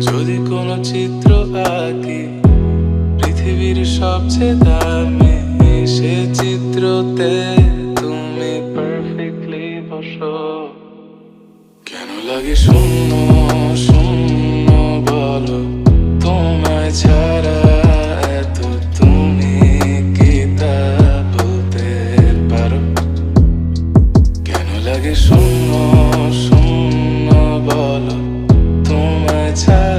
যদি কোনো চিত্র আঁকি পৃথিবীর সবচেয়ে দামি, সে চিত্রতে তুমি পারফেক্টলি বসো। কেন লাগে শূন্য শূন্য বলো, তোমায় ছাড়া এত তুমি কি তা বলতে পারো? কেন লাগে শূন্য শূন্য বলো, তোমায় ছাড়া